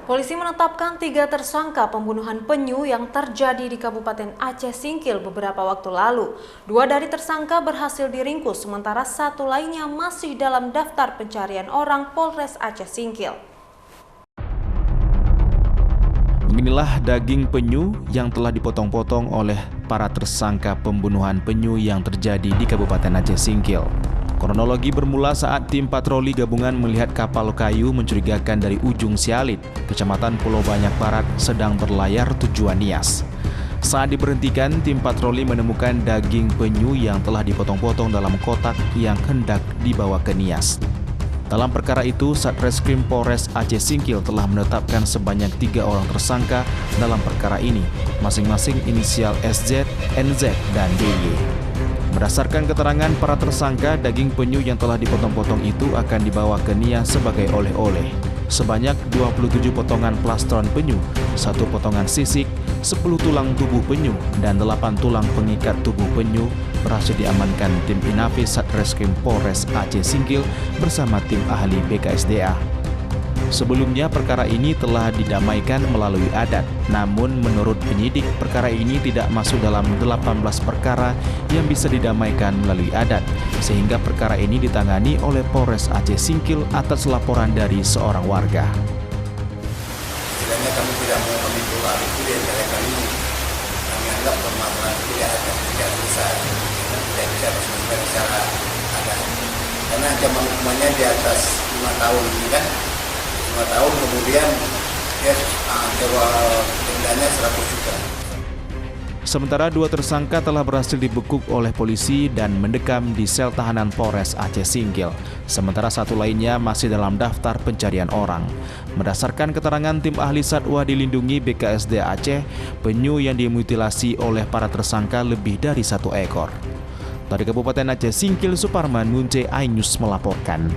Polisi menetapkan 3 tersangka pembunuhan penyu yang terjadi di Kabupaten Aceh Singkil beberapa waktu lalu. 2 dari tersangka berhasil diringkus, sementara 1 lainnya masih dalam daftar pencarian orang Polres Aceh Singkil. Inilah daging penyu yang telah dipotong-potong oleh para tersangka pembunuhan penyu yang terjadi di Kabupaten Aceh Singkil. Kronologi bermula saat tim patroli gabungan melihat kapal kayu mencurigakan dari ujung Sialit, Kecamatan Pulau Banyak Barat, sedang berlayar tujuan Nias. Saat diberhentikan, tim patroli menemukan daging penyu yang telah dipotong-potong dalam kotak yang hendak dibawa ke Nias. Dalam perkara itu, Satreskrim Polres Aceh Singkil telah menetapkan sebanyak 3 orang tersangka dalam perkara ini, masing-masing inisial SZ, NZ, dan DY. Berdasarkan keterangan para tersangka, daging penyu yang telah dipotong-potong itu akan dibawa ke Nias sebagai oleh-oleh. Sebanyak 27 potongan plastron penyu, 1 potongan sisik, 10 tulang tubuh penyu, dan 8 tulang pengikat tubuh penyu berhasil diamankan tim Inafis Satreskrim Polres Aceh Singkil bersama tim ahli BKSDA. Sebelumnya perkara ini telah didamaikan melalui adat, namun menurut penyidik perkara ini tidak masuk dalam 18 perkara yang bisa didamaikan melalui adat, sehingga perkara ini ditangani oleh Polres Aceh Singkil atas laporan dari seorang warga. Sebenarnya kami tidak mau kami keluar itu di antara kami anggap permasalahan tidak bisa bersumber secara adat, karena ancaman hukumannya di atas 5 tahun ini kan. 5 tahun kemudian dendanya 100 juta. Sementara 2 tersangka telah berhasil dibekuk oleh polisi dan mendekam di sel tahanan Polres Aceh Singkil. Sementara 1 lainnya masih dalam daftar pencarian orang. Berdasarkan keterangan tim ahli satwa dilindungi BKSDA Aceh, penyu yang dimutilasi oleh para tersangka lebih dari 1 ekor. Dari Kabupaten Aceh Singkil, Suparman Munce, iNews melaporkan.